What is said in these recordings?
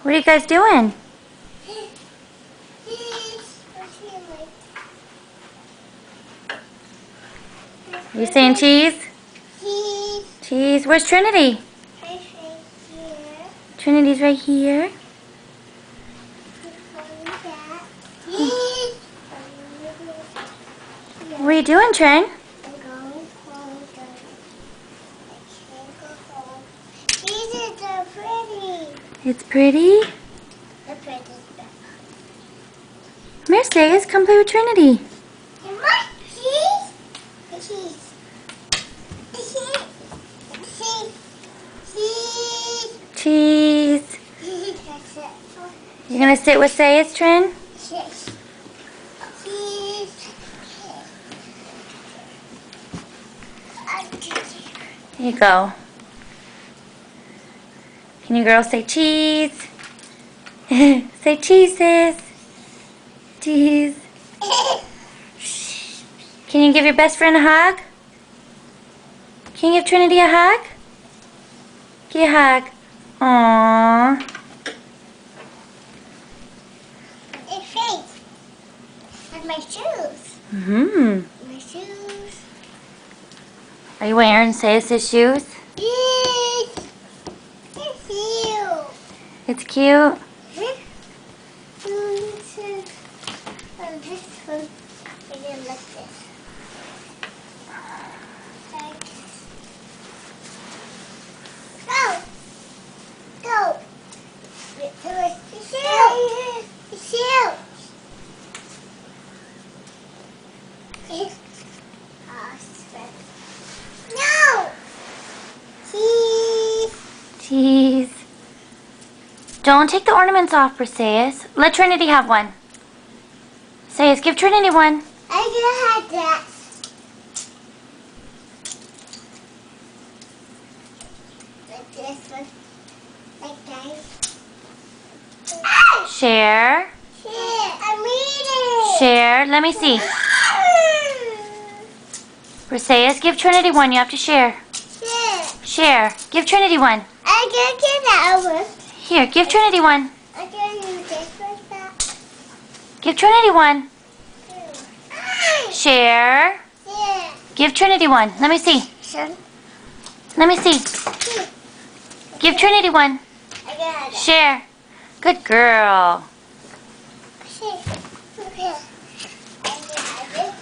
What are you guys doing? Are you saying cheese? Cheese. Cheese. Where's Trinity? Right here. Trinity's right here. Cheese. What are you doing, Trin? I'm going home. I can't go home. These are pretty. It's pretty. The pretty stuff. Mercedes, come play with Trinity. And what? Cheese? Cheese. Cheese. Cheese. Cheese. Cheese. That's it. You're gonna sit with Sayus, Trin? Cheese. Cheese. Here you go. Can you girls say cheese? Say cheese, sis. Cheese. Can you give your best friend a hug? Can you give Trinity a hug? Give a hug. Aww. It fades. And my shoes. Mm-hmm. My shoes. Are you wearing Sayus' shoes? Yes. It's you. It's cute. This one, I didn't like this. Go! Go! It's you! It's you! No! Cheese! Cheese. Don't take the ornaments off for Sayus. Let Trinity have one. Sayus, give Trinity one. I can have that. Like this one. Like that. Share. Shit, I'm eating. Share. Let me see. For Sayus, give Trinity one. You have to share. Shit. Share. Give Trinity one. I can get that one. Here, give Trinity one. I can use this like that. Give Trinity one. Share. Yeah. Give Trinity one. Let me see. Son. Let me see. Give Trinity one. I got it. Share. Good girl. Shit. Okay. I got it.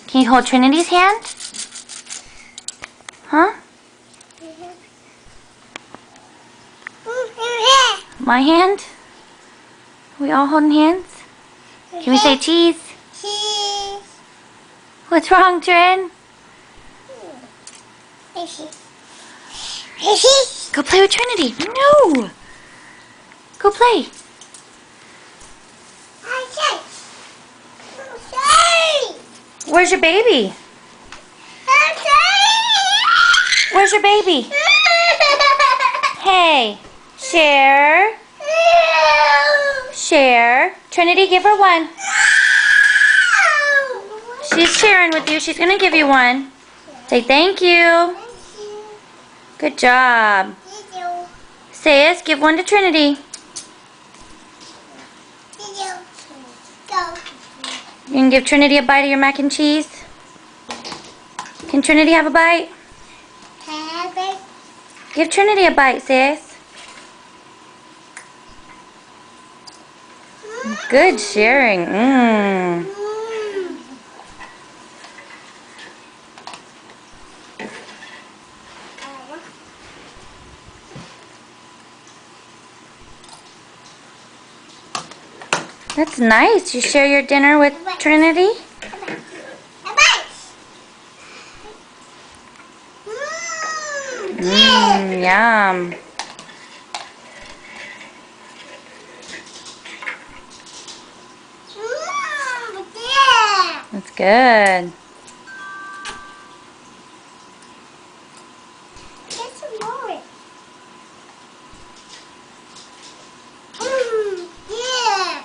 Can you hold Trinity's hand? Huh? My hand? We all holding hands? Can we say cheese? Cheese. What's wrong, Trin? Go play with Trinity. No! Go play. Where's your baby? Where's your baby? Hey, share. Share. Trinity, give her one. She's sharing with you. She's going to give you one. Say thank you. Good job. Sayus, give one to Trinity. You can give Trinity a bite of your mac and cheese. Can Trinity have a bite? Give Trinity a bite, sis. Good sharing. Mmm. That's nice. You share your dinner with Trinity? Mmm, yum. That's good. Get some more. Yeah.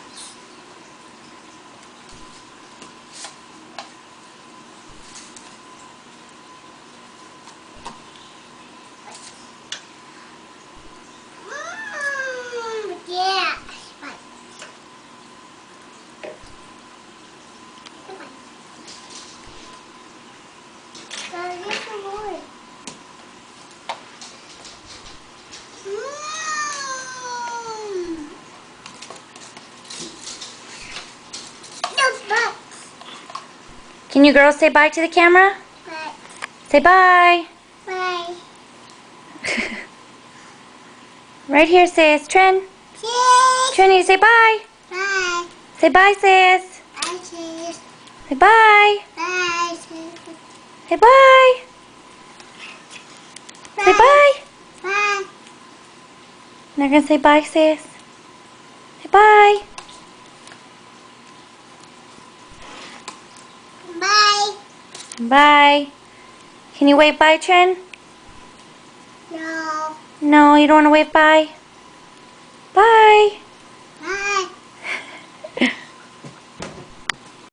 Can you girls say bye to the camera? Bye. Say bye. Bye. Right here, sis. Trin. Cheese. Trinity, say bye. Bye. Say bye, sis. Bye, cheese. Say bye. Bye, cheese. Say bye. Say bye. Bye. They're going to say bye, sis. Say bye. Bye. Bye. Can you wave bye, Trin? No. No, you don't want to wave bye?